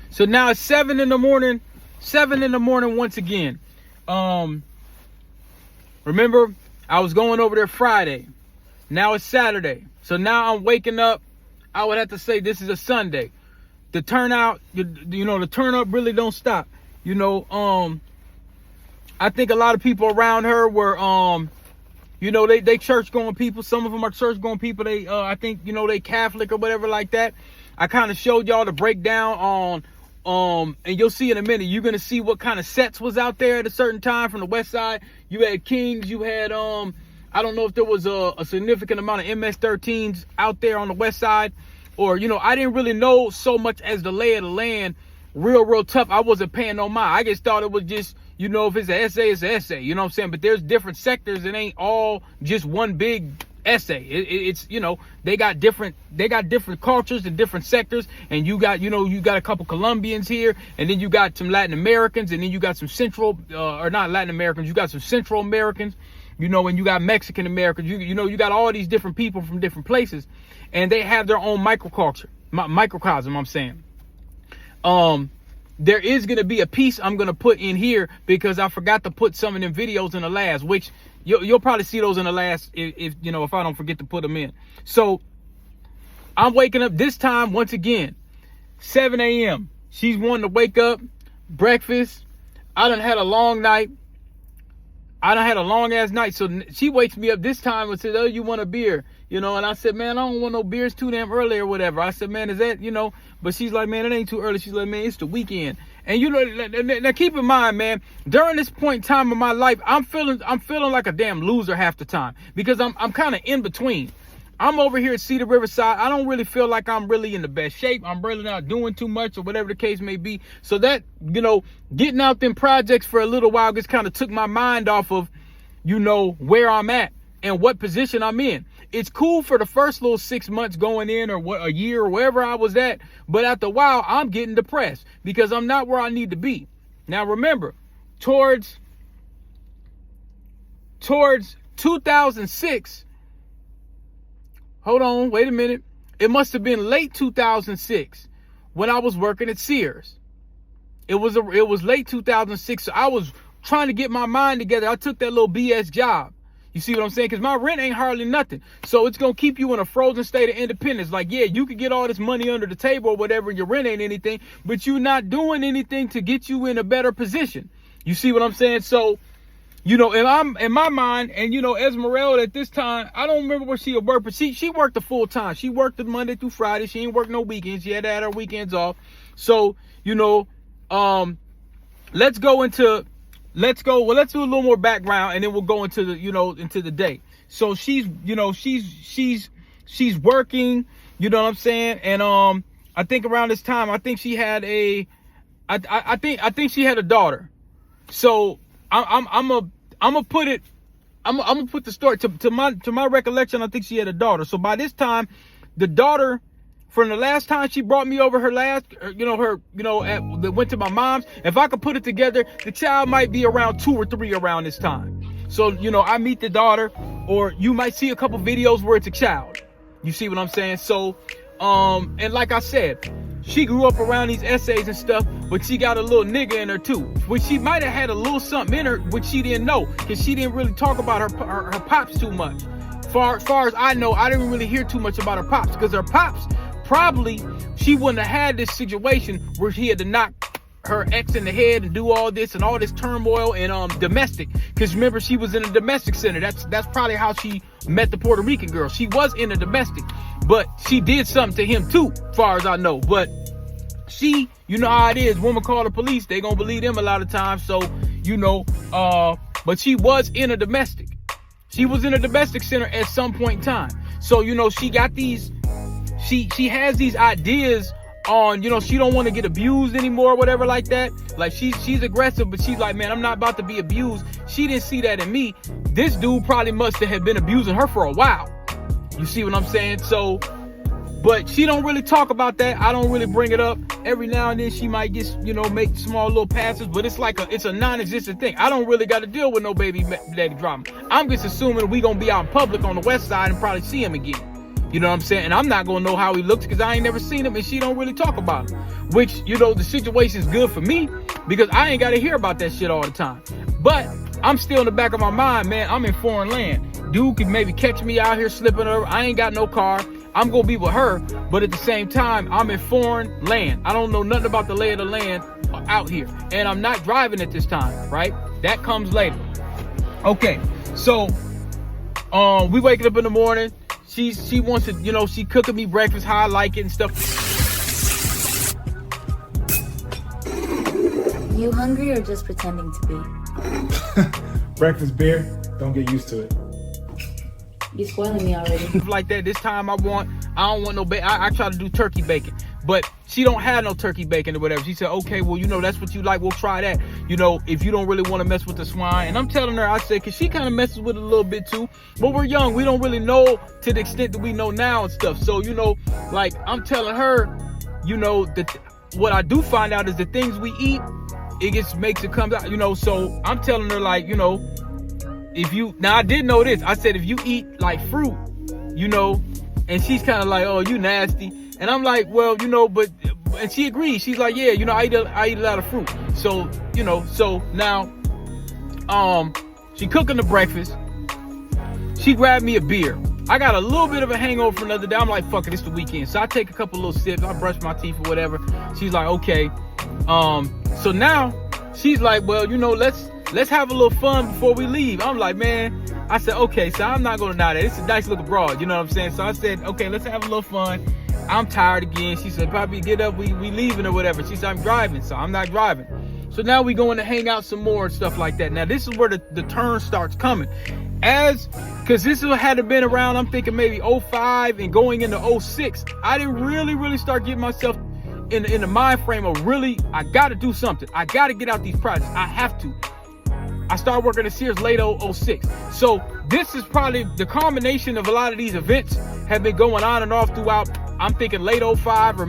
So now it's 7 in the morning. 7 in the morning once again. Remember, I was going over there Friday. Now it's Saturday. So now I'm waking up. I would have to say this is a Sunday. The turnout, the turn up really don't stop. I think a lot of people around her were, they church going people. Some of them are church going people. They, I think, they Catholic or whatever like that. I kind of showed y'all the breakdown on, and you'll see in a minute. You're gonna see what kind of sets was out there at a certain time from the West Side. You had Kings. You had, I don't know if there was a significant amount of MS-13s out there on the West Side, or I didn't really know so much as the lay of the land. Real tough. I wasn't paying no mind. I just thought it was just, if it's an essay, it's an essay. You know what I'm saying? But there's different sectors. It ain't all just one big essay. It's they got different cultures and different sectors. And you got a couple Colombians here, and then you got some Latin Americans, and then you got some or not Latin Americans. You got some Central Americans. And you got Mexican Americans. You got all these different people from different places, and they have their own microcosm. I'm saying. There is going to be a piece I'm going to put in here because I forgot to put some of them videos in the last, which you'll probably see those in the last if I don't forget to put them in. So I'm waking up this time once again, 7 a.m. She's wanting to wake up, breakfast. I done had a long night. I done had a long ass night. So she wakes me up this time and says, "Oh, you want a beer?" And I said, "Man, I don't want no beer. It's too damn early or whatever." I said, "Man, is that, But she's like, "Man, it ain't too early." She's like, "Man, it's the weekend." And now keep in mind, man, during this point in time of my life, I'm feeling like a damn loser half the time because I'm kind of in between. I'm over here at Cedar Riverside. I don't really feel like I'm really in the best shape. I'm really not doing too much or whatever the case may be. So that, getting out them projects for a little while just kind of took my mind off of, where I'm at and what position I'm in. It's cool for the first little 6 months going in or a year or wherever I was at. But after a while, I'm getting depressed because I'm not where I need to be. Now, remember, towards 2006, hold on, wait a minute. It must have been late 2006 when I was working at Sears. It was late 2006. So I was trying to get my mind together. I took that little BS job. You see what I'm saying? Because my rent ain't hardly nothing. So it's going to keep you in a frozen state of independence. Like, yeah, you could get all this money under the table or whatever. Your rent ain't anything. But you're not doing anything to get you in a better position. You see what I'm saying? So, and I'm in my mind, and Ezmirelda at this time, I don't remember where she would work, but she worked the full time. She worked the Monday through Friday. She ain't work no weekends. She had to have her weekends off. So, let's do a little more background, and then we'll go into the day. So she's working, you know what I'm saying? And I think around this time, I think she had I think she had a daughter. So I'm gonna put the story to my recollection. I think she had a daughter. So by this time, the daughter, from the last time she brought me over that went to my mom's, if I could put it together, the child might be around 2 or 3 around this time. So, I meet the daughter, or you might see a couple videos where it's a child. You see what I'm saying? So, and like I said, she grew up around these essays and stuff, but she got a little nigga in her too. Which she might have had a little something in her, which she didn't know, because she didn't really talk about her pops too much. Far as I know, I didn't really hear too much about her pops, because her pops, probably she wouldn't have had this situation where she had to knock her ex in the head and do all this turmoil and domestic. Because remember, she was in a domestic center. That's probably how she met the Puerto Rican girl. She was in a domestic, but she did something to him too, far as I know. But she, you know how it is, woman call the police, they gonna believe them a lot of times. So but she was in a domestic. She was in a domestic center at some point in time. So she got these. She has these ideas on, she don't want to get abused anymore, whatever like that. Like she's aggressive, but she's like, man, I'm not about to be abused. She didn't see that in me. This dude probably must have been abusing her for a while. You see what I'm saying? So, but she don't really talk about that. I don't really bring it up. Every now and then she might just, make small little passes, but it's like it's a non-existent thing. I don't really got to deal with no baby daddy drama. I'm just assuming we gonna be out in public on the West Side and probably see him again. You know what I'm saying? And I'm not gonna know how he looks because I ain't never seen him and she don't really talk about him. Which, you know, the situation is good for me because I ain't gotta hear about that shit all the time. But I'm still in the back of my mind, man, I'm in foreign land. Dude could maybe catch me out here slipping over. I ain't got no car. I'm gonna be with her, but at the same time, I'm in foreign land. I don't know nothing about the lay of the land out here. And I'm not driving at this time, right? That comes later. Okay, so we waking up in the morning. She wants to, you know, she cooking me breakfast how I like it and stuff. You hungry or just pretending to be? Breakfast beer, don't get used to it. You spoiling me already. Like that, this time I don't want no bacon. I try to do turkey bacon, but she don't have no turkey bacon or whatever. She said, okay, well, you know, that's what you like. We'll try that. You know, if you don't really want to mess with the swine. And I'm telling her, I said, cause she kind of messes with it a little bit too, but we're young. We don't really know to the extent that we know now and stuff. So, you know, like I'm telling her, you know, that what I do find out is the things we eat, makes it come out, you know. So I'm telling her, like, you know, now I did know this. I said, if you eat like fruit, you know, and she's kind of like, oh, you nasty. And I'm like, well, you know, but, and she agrees. She's like, yeah, you know, I eat a lot of fruit. So, you know, so now, she cooking the breakfast. She grabbed me a beer. I got a little bit of a hangover from another day. I'm like, fuck it, it's the weekend. So I take a couple little sips. I brush my teeth or whatever. She's like, okay. So now she's like, well, you know, let's have a little fun before we leave. I'm like, man, I said, okay, so I'm not gonna deny that. It's a nice little broad, you know what I'm saying? So I said, okay, let's have a little fun. I'm tired again. She said, probably get up, we leaving or whatever. She said, I'm driving, so I'm not driving. So now we going to hang out some more and stuff like that. Now this is where the turn starts coming. Cause this had been around, I'm thinking maybe 05 and going into 06. I didn't really start getting myself in the mind frame of really, I gotta do something. I gotta get out these projects. I have to. I started working at Sears late 06. So this is probably the combination of a lot of these events have been going on and off throughout. I'm thinking late 05 or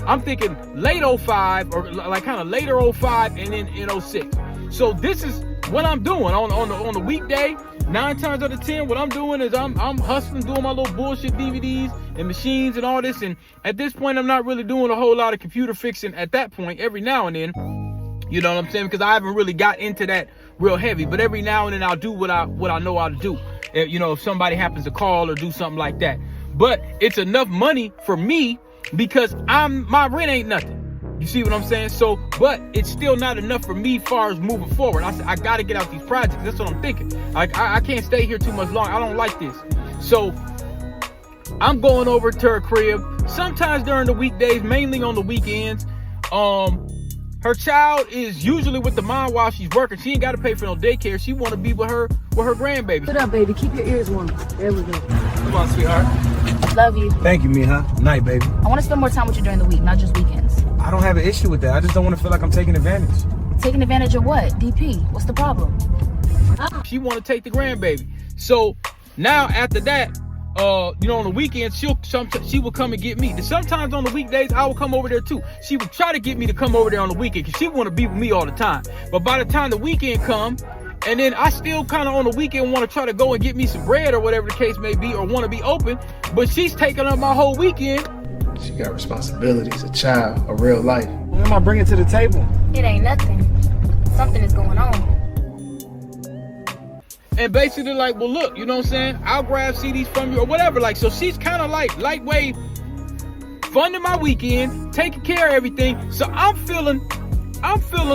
I'm thinking late 05 or like kind of later 05 and then in 06. So this is what I'm doing on the weekday. 9 times out of 10, what I'm doing is I'm hustling, doing my little bullshit DVDs and machines and all this. And at this point, I'm not really doing a whole lot of computer fixing at that point. Every now and then, you know what I'm saying? Because I haven't really got into that real heavy. But every now and then, I'll do what I know how to do. You know, if somebody happens to call or do something like that. But it's enough money for me because my rent ain't nothing. You see what I'm saying? So, but it's still not enough for me as far as moving forward. I said, I got to get out these projects. That's what I'm thinking. I can't stay here too much longer. I don't like this. So I'm going over to her crib sometimes during the weekdays, mainly on the weekends. Her child is usually with the mom while she's working. She ain't got to pay for no daycare. She want to be with her grandbaby. What up, baby? Keep your ears warm. There we go. Come on, sweetheart. Love you. Thank you, Miha. Night, baby. I want to spend more time with you during the week, not just weekends. I don't have an issue with that. I just don't want to feel like I'm taking advantage. Taking advantage of what? DP. What's the problem? She want to take the grandbaby. So now after that, you know, on the weekends, she will come and get me. Sometimes on the weekdays, I will come over there too. She would try to get me to come over there on the weekend because she want to be with me all the time. But by the time the weekend come, and then I still kind of on the weekend want to try to go and get me some bread or whatever the case may be, or want to be open, but she's taking up my whole weekend. She got responsibilities, a child, a real life. What am I bringing to the table? It ain't nothing. Something is going on. And basically like, well, look, you know what I'm saying? I'll grab CDs from you or whatever. Like, so she's kind of like lightweight funding my weekend, taking care of everything. So I'm feeling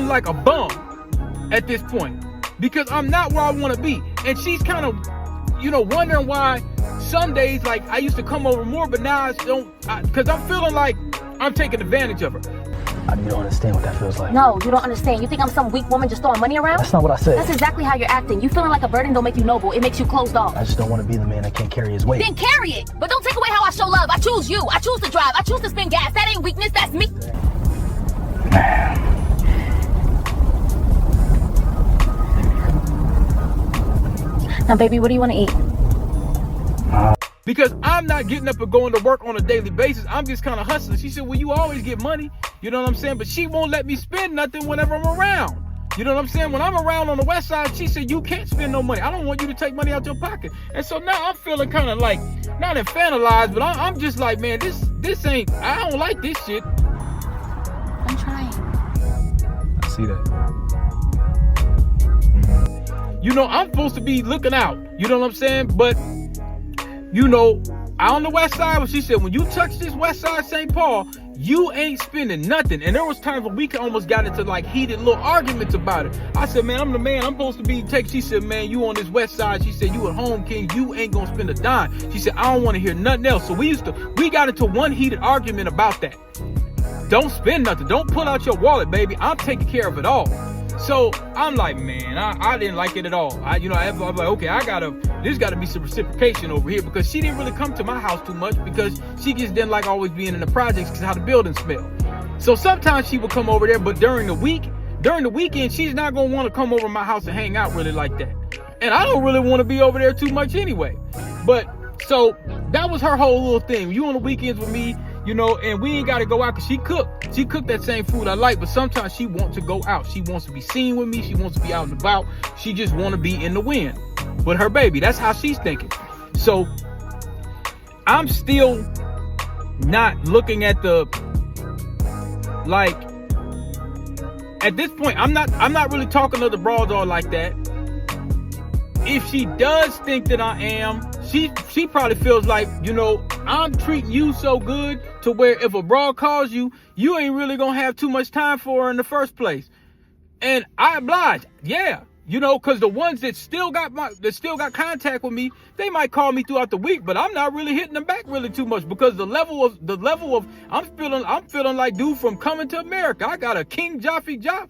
like a bum at this point because I'm not where I want to be. And she's kind of, you know, wondering why some days, like, I used to come over more, but now I don't, because I'm feeling like I'm taking advantage of her. You don't understand what that feels like. No, you don't understand. You think I'm some weak woman just throwing money around? That's not what I said. That's exactly how you're acting. You feeling like a burden don't make you noble. It makes you closed off. I just don't want to be the man that can't carry his weight. Then carry it. But don't take away how I show love. I choose you. I choose to drive. I choose to spend gas. That ain't weakness. That's me. Now, baby, what do you want to eat? Because I'm not getting up and going to work on a daily basis. I'm just kind of hustling. She said, well, you always get money. You know what I'm saying? But she won't let me spend nothing whenever I'm around. You know what I'm saying? When I'm around on the west side, she said, you can't spend no money. I don't want you to take money out your pocket. And so now I'm feeling kind of like, not infantilized, but I'm just like, man, this ain't, I don't like this shit. I'm trying. I see that. You know, I'm supposed to be looking out. You know what I'm saying? But, you know, out on the west side, when she said, when you touch this Westside Saint Paul, you ain't spending nothing. And there was times when we almost got into like heated little arguments about it. I said, man, I'm the man. I'm supposed to be taking. She said, man, you on this west side. She said, you at home, King. You ain't gonna spend a dime. She said, I don't want to hear nothing else. So we got into one heated argument about that. Don't spend nothing. Don't pull out your wallet, baby. I'm taking care of it all. So I'm like, man, I didn't like it at all. I was like, okay, there's gotta be some reciprocation over here, because she didn't really come to my house too much because she just didn't like always being in the projects because how the building smelled. So sometimes she would come over there, but during the weekend, she's not gonna want to come over to my house and hang out really like that. And I don't really want to be over there too much anyway. But so that was her whole little thing. You on the weekends with me, you know, and we ain't got to go out because she cooked that same food I like, but sometimes she wants to go out. She wants to be seen with me. She wants to be out and about. She just want to be in the wind with her baby. That's how she's thinking. So I'm still not looking at the, like, at this point, I'm not really talking to the broad dog like that. If she does think that I am, she probably feels like, you know, I'm treating you so good to where if a broad calls you, you ain't really gonna have too much time for her in the first place. And I oblige, yeah, you know, because the ones that still got contact with me, they might call me throughout the week, but I'm not really hitting them back really too much because the level of I'm feeling like dude from Coming to America. I got a King Joffrey job,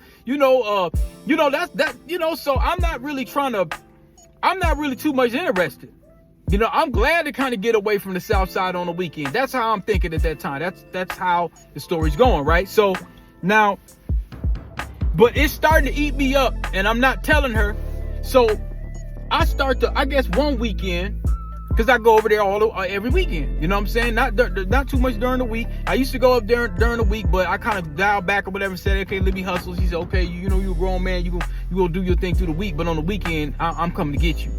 so I'm not really too much interested. You know, I'm glad to kind of get away from the South Side on the weekend. That's how I'm thinking at that time. That's how the story's going, right? So now, but it's starting to eat me up, and I'm not telling her. So I start to, I guess, one weekend, because I go over there every weekend. You know what I'm saying? Not too much during the week. I used to go up there during the week, but I kind of dialed back or whatever and said, okay, let me hustle. She said, okay, you know, you're a grown man. You go do your thing through the week, but on the weekend, I'm coming to get you.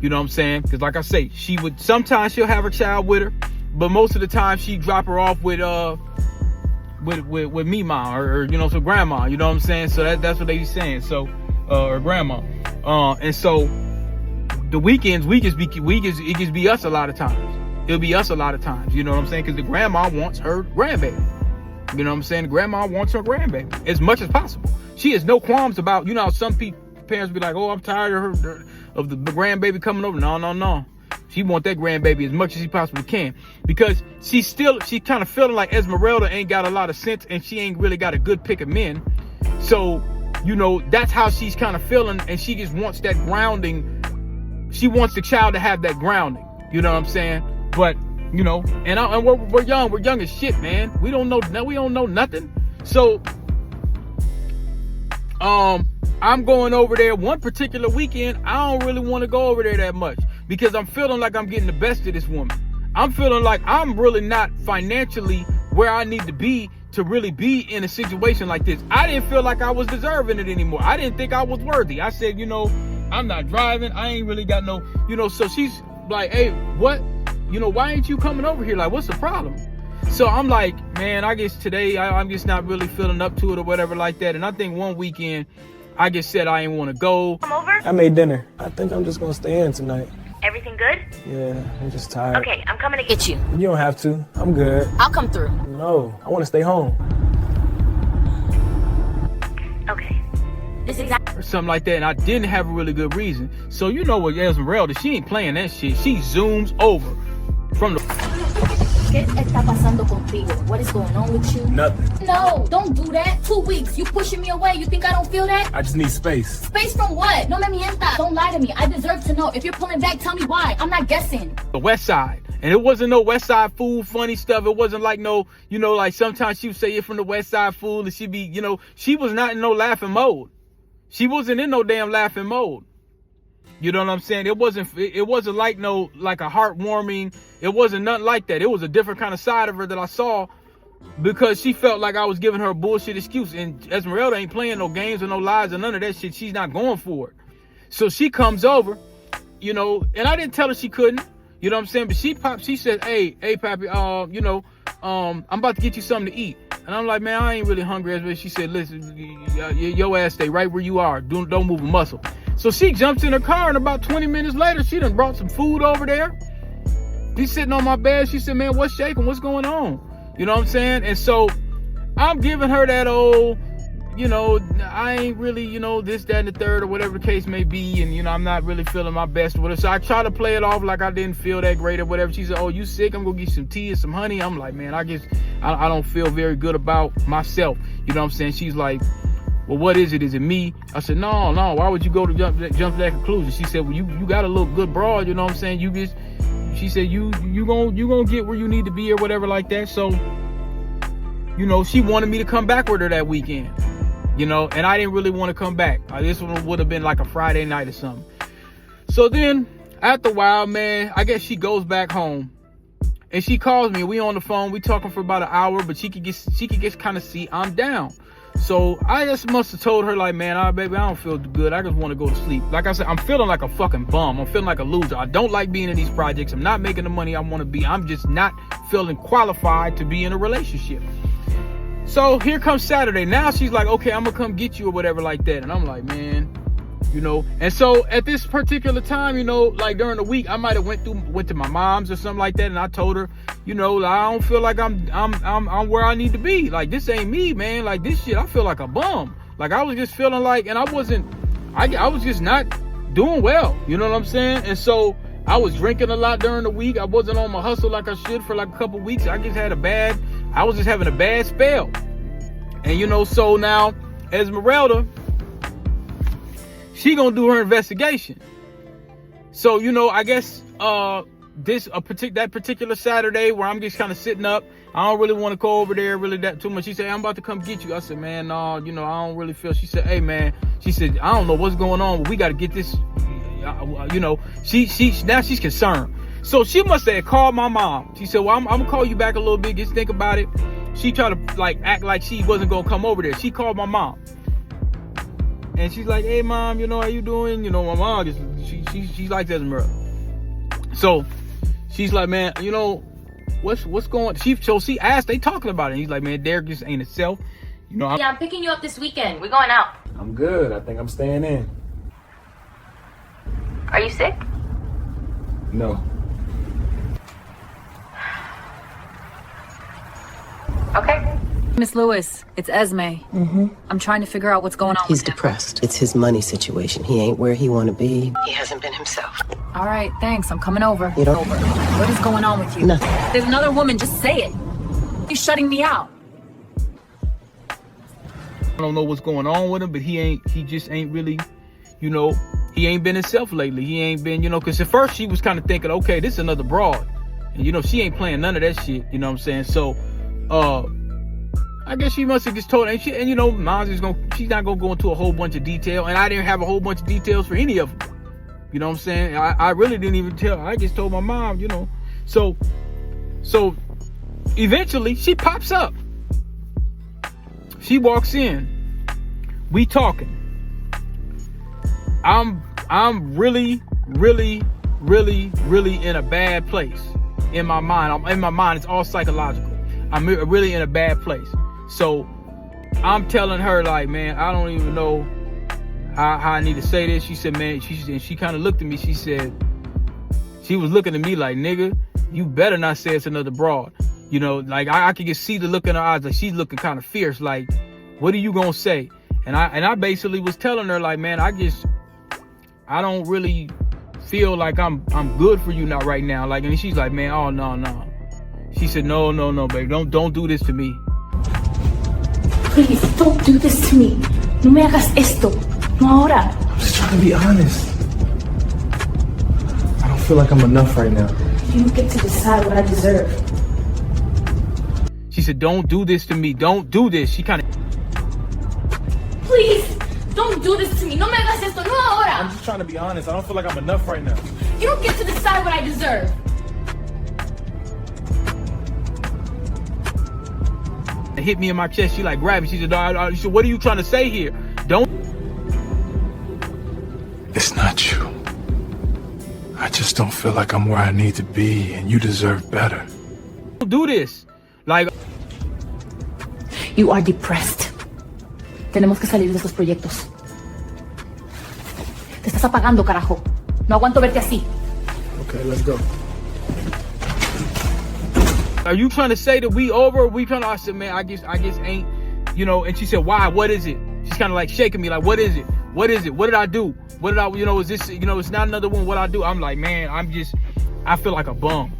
You know what I'm saying? Because like I say, sometimes she'll have her child with her, but most of the time she drop her off with me, mom, or you know, so grandma. You know what I'm saying? So that's what they be saying. So or grandma. And so the weekends, it just be us a lot of times. It'll be us a lot of times. You know what I'm saying? Because the grandma wants her grandbaby. You know what I'm saying? The grandma wants her grandbaby as much as possible. She has no qualms about, you know, how some parents be like, oh, I'm tired of the grandbaby coming over. No. She want that grandbaby as much as she possibly can, because she kind of feeling like Ezmirelda ain't got a lot of sense and she ain't really got a good pick of men. So, you know, that's how she's kind of feeling, and she just wants that grounding. She wants the child to have that grounding. You know what I'm saying? But, you know, and we're young as shit, man. We don't know nothing. So, I'm going over there one particular weekend. I don't really want to go over there that much because I'm feeling like I'm getting the best of this woman. I'm feeling like I'm really not financially where I need to be to really be in a situation like this. I didn't feel like I was deserving it anymore. I didn't think I was worthy. I said, you know, I'm not driving. I ain't really got no, you know, so she's like, hey, what? You know, why ain't you coming over here? Like, what's the problem? So I'm like, man, I guess today I'm just not really feeling up to it or whatever like that. And I think one weekend I just said I didn't want to go. Come over? I made dinner. I think I'm just gonna stay in tonight. Everything good? Yeah, I'm just tired. Okay, I'm coming to get you. You don't have to. I'm good. I'll come through. No, I want to stay home. Okay. This is exactly. Or something like that, and I didn't have a really good reason. So you know what, Ezmirelda, she ain't playing that shit. She zooms over from the... ¿Qué está pasando contigo? What is going on with you? Nothing. No, don't do that. 2 weeks. You pushing me away. You think I don't feel that? I just need space. Space from what? No me mientas. Don't lie to me. I deserve to know. If you're pulling back, tell me why. I'm not guessing. The West Side. And it wasn't no West Side fool, funny stuff. It wasn't like no, you know, like sometimes she would say you're from the West Side fool, and she'd be, you know, she was not in no laughing mode. She wasn't in no damn laughing mode. You know what I'm saying? It wasn't like no, like a heartwarming, it wasn't nothing like that. It was a different kind of side of her that I saw because she felt like I was giving her a bullshit excuse. And Ezmirelda ain't playing no games or no lies or none of that shit. She's not going for it. So she comes over, you know, and I didn't tell her she couldn't, you know what I'm saying? But she said, hey, Pappy, you know, I'm about to get you something to eat. And I'm like, man, I ain't really hungry. But she said, listen, your ass stay right where you are. Don't move a muscle. So she jumps in her car, and about 20 minutes later, she done brought some food over there. She's sitting on my bed. She said, man, what's shaking? What's going on? You know what I'm saying? And so I'm giving her that old, you know, I ain't really, you know, this, that, and the third, or whatever the case may be. And, you know, I'm not really feeling my best with her. So I try to play it off like I didn't feel that great or whatever. She said, oh, you sick? I'm going to get you some tea and some honey. I'm like, man, I don't feel very good about myself. You know what I'm saying? She's like, well, what is it? Is it me? I said, no. Why would you go to jump to that conclusion? She said, well, you got a little good broad. You know what I'm saying? She said, you gonna get where you need to be or whatever like that. So, you know, she wanted me to come back with her that weekend. You know, and I didn't really want to come back. This one would have been like a Friday night or something. So then, after a while, man, I guess she goes back home. And she calls me. We on the phone. We talking for about an hour, but she could get kind of see I'm down. So I just must have told her, like, man, baby, I don't feel good. I just want to go to sleep. Like I said, I'm feeling like a fucking bum. I'm feeling like a loser. I don't like being in these projects. I'm not making the money I want to be. I'm just not feeling qualified to be in a relationship. So here comes Saturday. Now she's like, okay, I'm going to come get you or whatever like that. And I'm like, man, you know. And so at this particular time, you know, like during the week, I might have went to my mom's or something like that. And I told her, you know, I don't feel like I'm where I need to be. Like, this ain't me, man. Like, this shit, I feel like a bum. Like, I was just feeling like, and I was just not doing well. You know what I'm saying? And so I was drinking a lot during the week. I wasn't on my hustle like I should for like a couple weeks. I was just having a bad spell. And, you know, so now Ezmirelda, she gonna do her investigation. So, you know, I guess that particular Saturday where I'm just kind of sitting up, I don't really want to go over there really that too much. She said, hey, I'm about to come get you. I said, man, no, you know, I don't really feel. She said, hey, man, she said, I don't know what's going on, but we got to get this, you know, now she's concerned. So she must have called my mom. She said, well, I'm gonna call you back a little bit. Just think about it. She tried to like act like she wasn't gonna come over there. She called my mom. And she's like, hey, mom, you know, how you doing? You know, my mom, she likes Ezmirelda. So she's like, man, you know, what's going on? She asked, they talking about it. And he's like, man, Derek just ain't itself. You know, Yeah, I'm picking you up this weekend. We're going out. I'm good. I think I'm staying in. Are you sick? No. Okay. Miss Lewis, it's Esme. I'm trying to figure out what's going on He's with him. depressed. It's his money situation. He ain't where he want to be. He hasn't been himself. All right, thanks. I'm coming over. You don't? What is going on with you? Nothing. There's another woman. Just say it. You're shutting me out. I don't know what's going on with him, but he just ain't really, you know, he ain't been himself lately. He ain't been, you know, because at first she was kind of thinking, okay, this is another broad. And, you know, she ain't playing none of that shit. You know what I'm saying? So, I guess she must have just told her. And you know, she's not going to go into a whole bunch of detail. And I didn't have a whole bunch of details for any of them. You know what I'm saying? I really didn't even tell her. I just told my mom, you know. So eventually she pops up. She walks in. We talking. I'm really, really, really, really in a bad place in my mind. In my mind, it's all psychological. I'm really in a bad place. So I'm telling her, like, man, I don't even know how I need to say this. She said, man, she kind of looked at me. She said, she was looking at me like, nigga, you better not say it's another broad. You know, like I could just see the look in her eyes, like she's looking kind of fierce. Like, what are you gonna say? And I basically was telling her, like, man, I don't really feel like I'm good for you now right now. Like, and she's like, man, oh no. She said, no, baby, don't do this to me. Please, don't do this to me. No me hagas esto. No ahora. I'm just trying to be honest. I don't feel like I'm enough right now. You get to decide what I deserve. She said, don't do this to me. Don't do this. She kind of... Please, don't do this to me. No me hagas esto. No ahora. I'm just trying to be honest. I don't feel like I'm enough right now. You don't get to decide what I deserve. and hit me in my chest. She like grabbed me. She said, she said, what are you trying to say here? Don't. It's not you. I just don't feel like I'm where I need to be, and you deserve better. Do this. Like. You are depressed. Tenemos que salir de estos proyectos. Te estás apagando, carajo. No aguanto verte así. Okay, let's go. Are you trying to say that we over? We trying to? I said, man, I guess ain't. You know. And she said, why? What is it? She's kind of like shaking me, like, what is it? What is it? What did I do? What did I? You know, is this? You know, it's not another one. What I do? I'm like, man, I feel like a bum.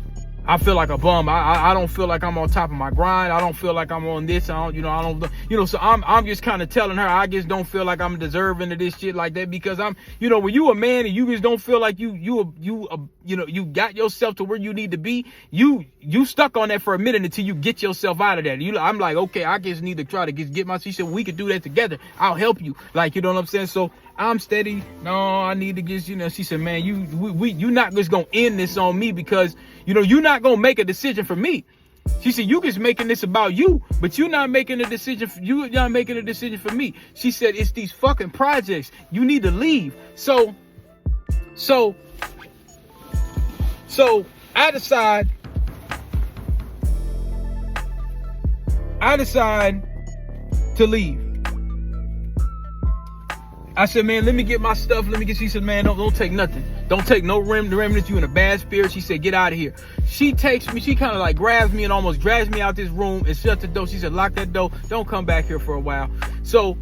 I feel like a bum. I don't feel like I'm on top of my grind. I don't feel like I'm on this. I don't, so I'm just kind of telling her, I just don't feel like I'm deserving of this shit like that, because I'm, when you a man and you just don't feel like you got yourself to where you need to be, you stuck on that for a minute until you get yourself out of that. I'm like, okay, I just need to try to get my, she said, we could do that together. I'll help you. Like, you know what I'm saying? So I'm steady. No, I need to get, she said, man, you not just gonna end this on me, because, you're not gonna make a decision for me. She said, you just making this about you, but you're not making a decision for me. She said, it's these fucking projects. You need to leave. So I decide to leave. I said, man, let me get my stuff. She said, man, don't take nothing. Don't take no remnants. You in a bad spirit. She said, get out of here. She takes me, she kind of like grabs me and almost drags me out this room and shuts the door. She said, lock that door. Don't come back here for a while. So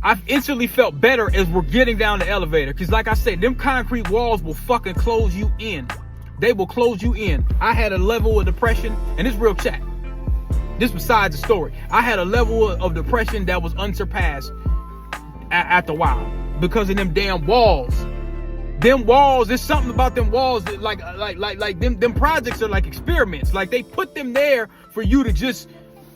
I instantly felt better as we're getting down the elevator. Cause like I said, them concrete walls will fucking close you in. They will close you in. I had a level of depression, and it's real chat. This besides the story. I had a level of depression that was unsurpassed after a while, because of them damn walls. Them walls, there's something about them walls that like them projects are like experiments. Like they put them there for you to just,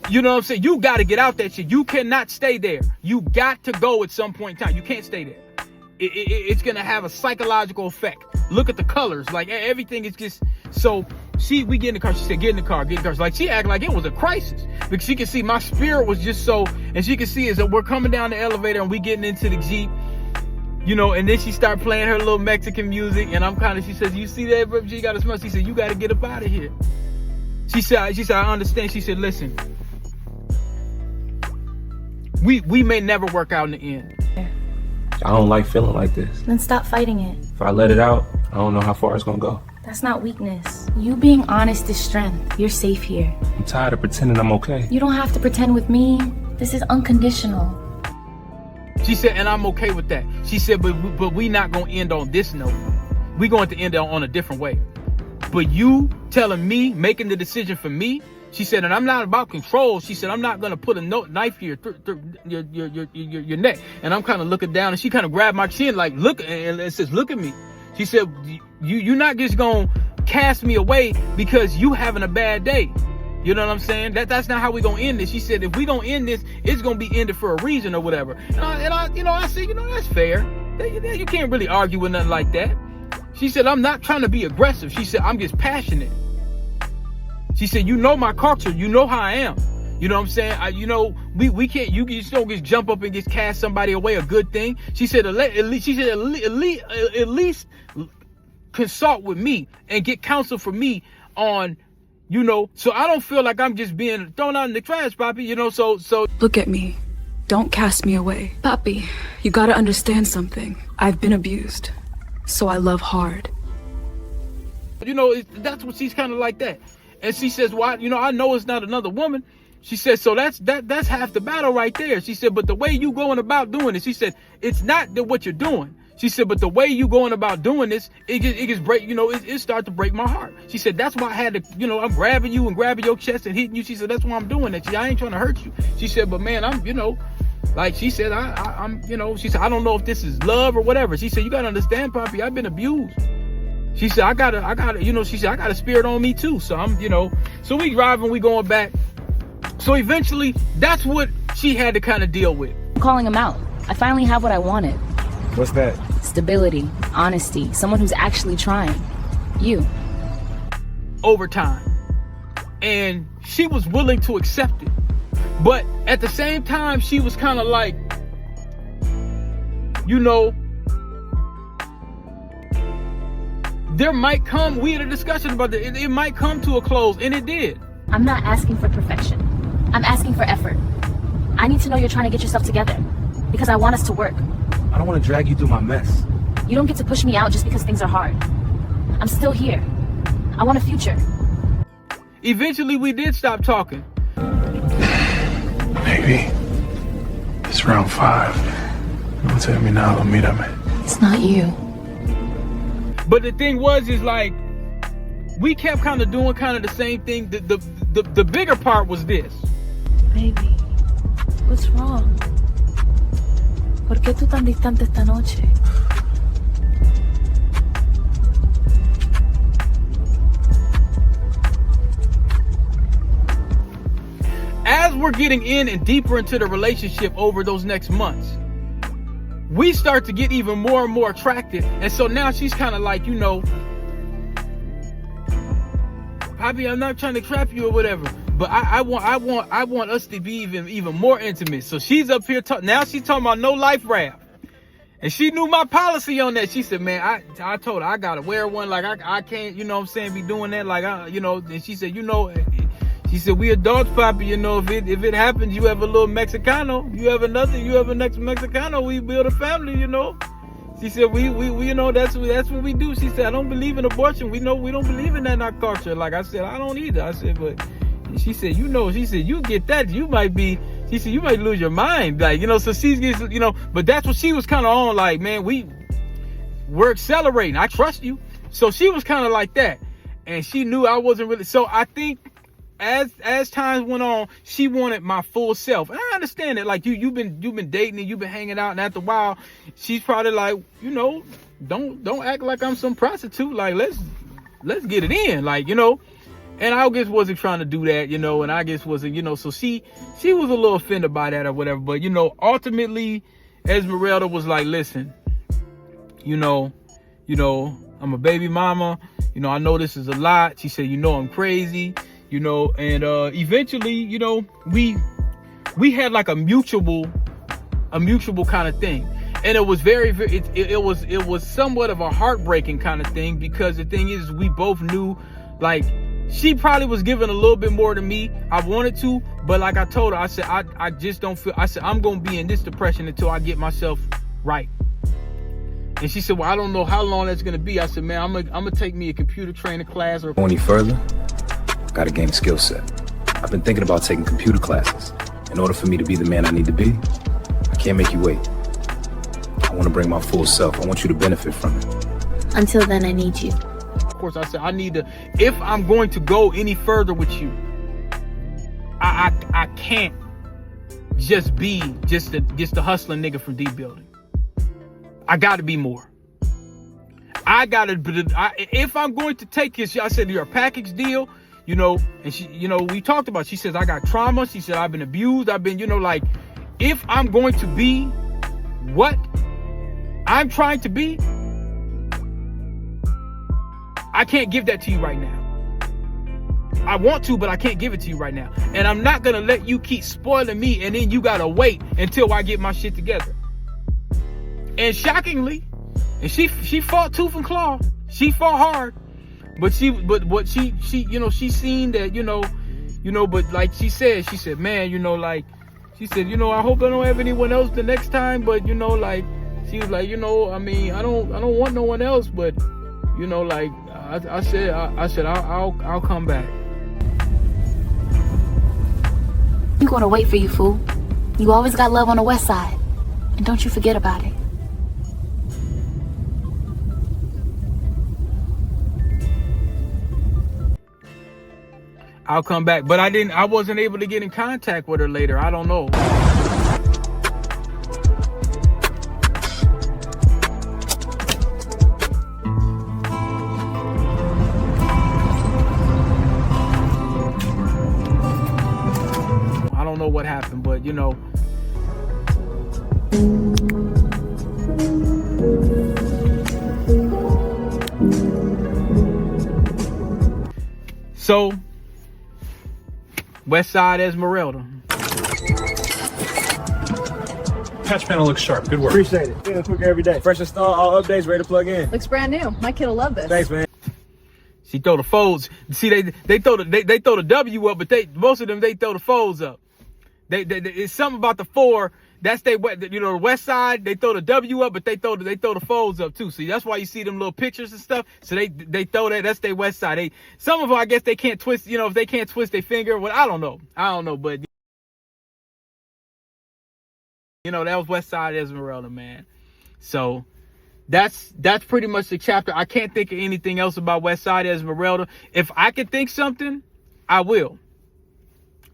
you know what I'm saying? You got to get out that shit. You cannot stay there. You got to go at some point in time. You can't stay there. It's going to have a psychological effect. Look at the colors. Like everything is just, so we get in the car. She said, get in the car. Like she acted like it was a crisis, because she could see my spirit was just so, and she could see is that we're coming down the elevator and we getting into the Jeep, and then she started playing her little Mexican music, and she says, you see that, bro? She got to smell. She said, you got to get up out of here. She said, I understand. She said, listen, we may never work out in the end. I don't like feeling like this. Then stop fighting it. If I let it out, I don't know how far it's gonna go. That's not weakness. You being honest is strength. You're safe here. I'm tired of pretending I'm okay. You don't have to pretend with me. This is unconditional. She said, and I'm okay with that. She said, but we not gonna end on this note. We going to end on a different way. But you telling me, making the decision for me, she said, and I'm not about control. She said, I'm not going to put a knife here through your neck. And I'm kind of looking down, and she kind of grabbed my chin, like, look, and it says, look at me. She said, you're not just going to cast me away because you having a bad day. You know what I'm saying? That's not how we going to end this. She said, if we going to end this, it's going to be ended for a reason or whatever. And I said, that's fair. You can't really argue with nothing like that. She said, I'm not trying to be aggressive. She said, I'm just passionate. She said, my culture, how I am. You know what I'm saying? We can't, you just don't just jump up and just cast somebody away, a good thing. She said, at least consult with me and get counsel from me on, so I don't feel like I'm just being thrown out in the trash, Papi, so. Look at me. Don't cast me away. Papi, you gotta understand something. I've been abused, so I love hard. That's what she's kind of like that. And she says, "Why? I know it's not another woman." She said, "So that's half the battle right there." She said, "But the way you going about doing it," she said, "it's not what you're doing." She said, "But the way you going about doing this, it just break. It start to break my heart." She said, "That's why I had to, I'm grabbing you and grabbing your chest and hitting you." She said, "That's why I'm doing that. I ain't trying to hurt you." She said, "But man, I'm, like she said, I'm, she said, I don't know if this is love or whatever." She said, "You gotta understand, Papi, I've been abused." She said, I got she said, I got a spirit on me too. So I'm, so we driving, we going back. So eventually, that's what she had to kind of deal with. I'm calling him out. I finally have what I wanted. What's that? Stability, honesty, someone who's actually trying. You. Over time. And she was willing to accept it. But at the same time, she was kind of like, you know, there might come, we had a discussion about it might come to a close, and it did. I'm not asking for perfection. I'm asking for effort. I need to know you're trying to get yourself together because I want us to work. I don't want to drag you through my mess. You don't get to push me out just because things are hard. I'm still here. I want a future. Eventually, we did stop talking. Maybe it's round 5. Don't tell me now, don't meet me. It's not you. But the thing was, is like, we kept kind of doing kind of the same thing. The bigger part was this. Baby, what's wrong? ¿Por qué tú tan distante esta noche? As we're getting in and deeper into the relationship over those next months, we start to get even more and more attracted. And so now she's kind of like, you know, Poppy, I'm not trying to trap you or whatever, but I want us to be even more intimate. So she's up here now she's talking about no life raft. And she knew my policy on that. She said, man, I told her I gotta wear one. Like I can't, you know what I'm saying, be doing that. Like you know, and she said, you know, she said, we adults, Poppy, you know, if it happens, you have a little Mexicano, you have a next Mexicano, we build a family, you know. She said, we you know, that's what we do. She said, I don't believe in abortion. We know we don't believe in that in our culture. Like I said, I don't either. I said, but she said, you know, she said, you get that, you might be, she said, you might lose your mind. Like, you know, so she's, you know, but that's what she was kind of on, like, man, we're accelerating. I trust you. So she was kind of like that. And she knew I wasn't really, so I think, as times went on, she wanted my full self. And I understand it. Like you've been dating and you've been hanging out, and after a while, she's probably like, you know, don't act like I'm some prostitute. Like let's get it in. Like, you know. And I just wasn't trying to do that, you know, and I just wasn't, you know, so she was a little offended by that or whatever. But, you know, ultimately, Ezmirelda was like, listen, you know, I'm a baby mama. You know, I know this is a lot. She said, you know, I'm crazy. You know, and eventually, you know, we had like a mutual kind of thing, and it was it was somewhat of a heartbreaking kind of thing, because the thing is, we both knew, like, she probably was giving a little bit more to me. I wanted to, but like I told her, I said, I just don't feel. I said, I'm gonna be in this depression until I get myself right. And she said, well, I don't know how long that's gonna be. I said, man, I'm gonna take me a computer training class or. Go any further? Got to gain a skill set. I've been thinking about taking computer classes. In order for me to be the man I need to be, I can't make you wait. I want to bring my full self. I want you to benefit from it. Until then, I need you. Of course, I said, I need to, if I'm going to go any further with you, I can't just be just the hustling nigga from D building. I got to be more. If I'm going to take this, I said, you're a package deal. You know, and she, you know, we talked about, she says, I got trauma. She said, I've been abused. I've been, you know, like, if I'm going to be what I'm trying to be, I can't give that to you right now. I want to, but I can't give it to you right now. And I'm not going to let you keep spoiling me. And then you got to wait until I get my shit together. And shockingly, and she fought tooth and claw. She fought hard. But she, you know, she seen that, you know, but like she said, man, you know, like, she said, you know, I hope I don't have anyone else the next time, but, you know, like, she was like, you know, I mean, I don't want no one else, but, you know, like, I said, I'll come back. I'm gonna wait for you, fool. You always got love on the west side, and don't you forget about it. I'll come back. But I wasn't able to get in contact with her later. I don't know. I don't know what happened, but you know. So Westside Ezmirelda. Patch panel looks sharp. Good work. Appreciate it. Getting quicker every day. Fresh install, all updates, ready to plug in. Looks brand new. My kid will love this. Thanks, man. She throw the folds. See, they throw the W up, but most of them they throw the folds up. It's something about the 4. That's the West Side. They throw the W up, but they throw the folds up too. See, that's why you see them little pictures and stuff. So they throw that. That's their West Side. Some of them, I guess, they can't twist. If they can't twist their finger, well, I don't know. But that was West Side Ezmirelda, man. So that's pretty much the chapter. I can't think of anything else about West Side Ezmirelda. If I could think something, I will.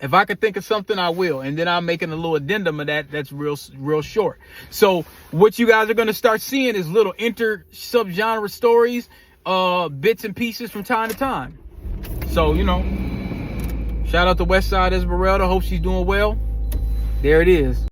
If I could think of something, I will. And then I'm making a little addendum of that's real short. So what you guys are going to start seeing is little sub-genre stories, bits and pieces from time to time. So, shout out to Westside Ezmirelda. Hope she's doing well. There it is.